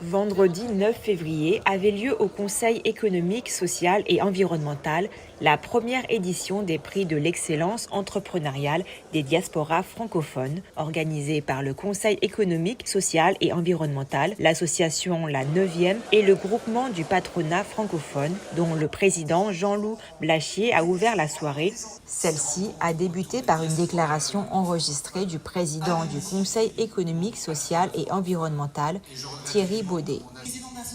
Vendredi 9 février avait lieu au Conseil économique, social et environnemental la première édition des prix de l'excellence entrepreneuriale des diasporas francophones, organisée par le Conseil économique, social et environnemental, l'association La 9e et le groupement du patronat francophone, dont le président Jean-Loup Blachier a ouvert la soirée. Celle-ci a débuté par une déclaration enregistrée du président du Conseil économique, social et environnemental, Thierry Baudet.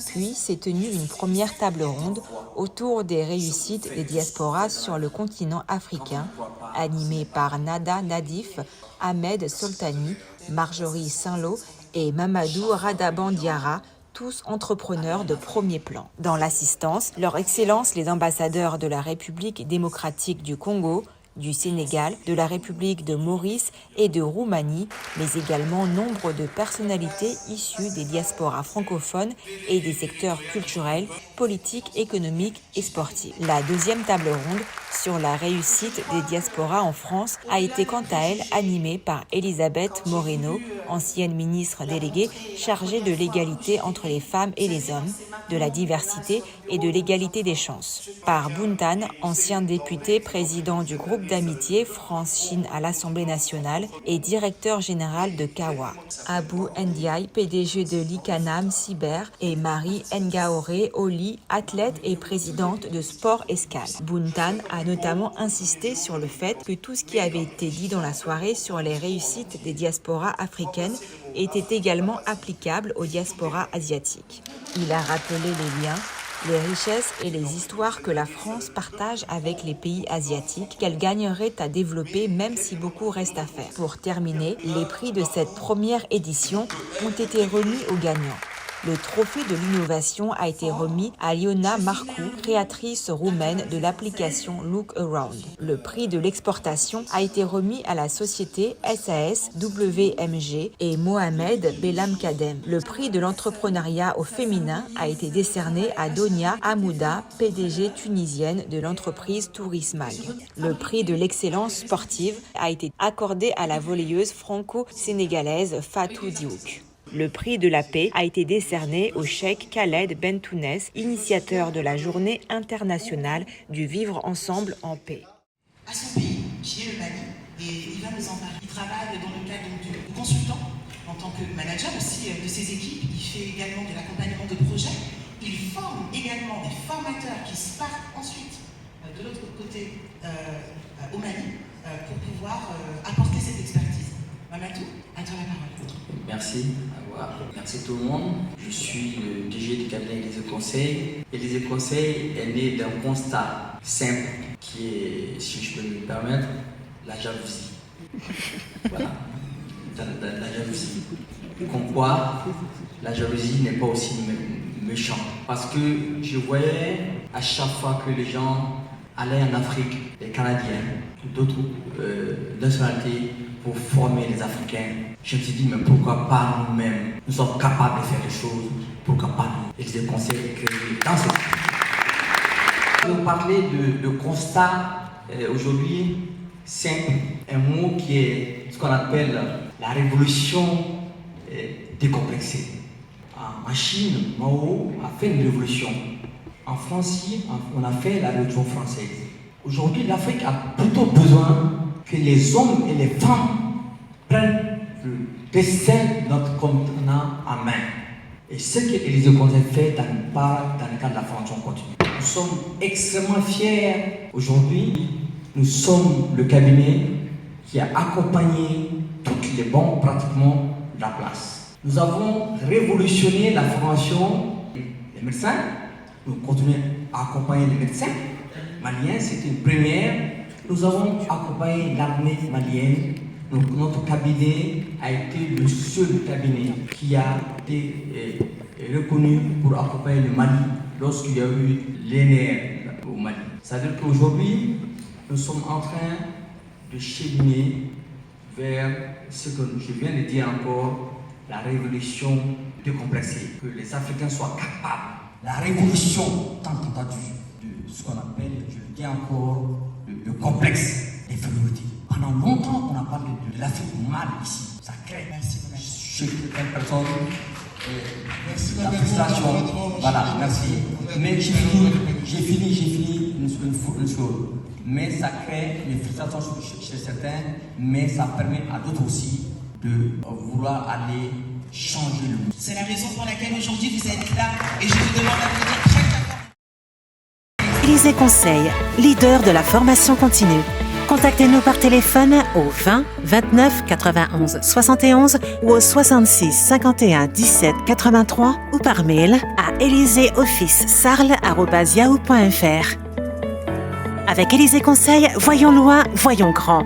Puis s'est tenue une première table ronde autour des réussites des diasporas sur le continent africain, animée par Nada Nadif, Ahmed Soltani, Marjorie Saint-Lô et Mamadou Radaban Diarra, tous entrepreneurs de premier plan. Dans l'assistance, leur Excellence les ambassadeurs de la République démocratique du Congo, du Sénégal, de la République de Maurice et de Roumanie, mais également nombre de personnalités issues des diasporas francophones et des secteurs culturels, politiques, économiques et sportifs. La deuxième table ronde sur la réussite des diasporas en France a été quant à elle animée par Elisabeth Moreno, ancienne ministre déléguée chargée de l'égalité entre les femmes et les hommes, de la diversité et de l'égalité des chances. Par Buntan, ancien député président du groupe d'amitié France-Chine à l'Assemblée nationale et directeur général de Kawa. Abou Ndiaye, PDG de l'ICANAM Cyber et Marie Ngaoré Oli, athlète et présidente de Sport Escale. Buntan a notamment insisté sur le fait que tout ce qui avait été dit dans la soirée sur les réussites des diasporas africaines était également applicable aux diasporas asiatiques. Il a rappelé les liens, les richesses et les histoires que la France partage avec les pays asiatiques, qu'elle gagnerait à développer même si beaucoup reste à faire. Pour terminer, les prix de cette première édition ont été remis aux gagnants. Le trophée de l'innovation a été remis à Iona Marcu, créatrice roumaine de l'application Look Around. Le prix de l'exportation a été remis à la société SAS WMG et Mohamed Belhamkadem. Le prix de l'entrepreneuriat au féminin a été décerné à Donia Hamouda, PDG tunisienne de l'entreprise Tourismag. Le prix de l'excellence sportive a été accordé à la volleyeuse franco-sénégalaise Fatou Diouk. Le prix de la paix a été décerné au cheikh Khaled Bentounès, initiateur de la journée internationale du vivre ensemble en paix. À son pays, qui est le Mali, et il va nous en parler. Il travaille dans le cadre du consultant, en tant que manager aussi de ses équipes. Il fait également de l'accompagnement de projets. Il forme également des formateurs qui se partent ensuite de l'autre côté au Mali pour pouvoir apporter cette expertise. Mamadou, à toi la parole. Merci, merci tout le monde. Je suis le DG du cabinet Élysée Conseil. Élysée Conseil est né d'un constat simple qui est, si je peux me permettre, la jalousie. Voilà, la jalousie. Comme quoi, la jalousie n'est pas aussi méchante. Parce que je voyais à chaque fois que les gens allaient en Afrique, les Canadiens, d'autres nationalités, pour former les Africains. Je me suis dit, mais pourquoi pas nous-mêmes? Nous sommes capables de faire des choses, pourquoi pas nous? Et je conseille que dans ce je vais vous parler de constat aujourd'hui simple, un mot qui est ce qu'on appelle la révolution décomplexée. En Chine, Mao a fait une révolution. En France, on a fait la révolution française. Aujourd'hui, l'Afrique a plutôt besoin que les hommes et les femmes prennent le destin de notre continent en main. Et ce que l'Élysée Conseil fait dans le cadre de la formation continue. Nous sommes extrêmement fiers. Aujourd'hui, nous sommes le cabinet qui a accompagné toutes les banques pratiquement de la place. Nous avons révolutionné la formation des médecins. Nous continuons à accompagner les médecins maliens, c'était une première. Nous avons accompagné l'armée malienne. Donc, notre cabinet a été le seul cabinet qui a été reconnu pour accompagner le Mali lorsqu'il y a eu l'ENR au Mali. C'est-à-dire qu'aujourd'hui, nous sommes en train de cheminer vers ce que je viens de dire encore, la révolution décomplexée. Que les Africains soient capables. La révolution tant attendue de ce qu'on appelle, je le dis encore, le complexe d'infériorité. Pendant longtemps, on a parlé de l'Afrique mal ici. Ça crée. Merci. Je suis une personne. Merci. la frustration. Voilà, merci. Mais j'ai fini une chose. Mais ça crée une frustration chez certains, mais ça permet à d'autres aussi de vouloir aller changer le monde. C'est la raison pour laquelle aujourd'hui vous êtes là et je vous demande d'applaudir très fort. Élysée Conseil, leader de la formation continue. Contactez-nous par téléphone au 20 29 91 71 ou au 66 51 17 83 ou par mail à elyséeofficesarles@yahoo.fr. Avec Élysée Conseil, voyons loin, voyons grand.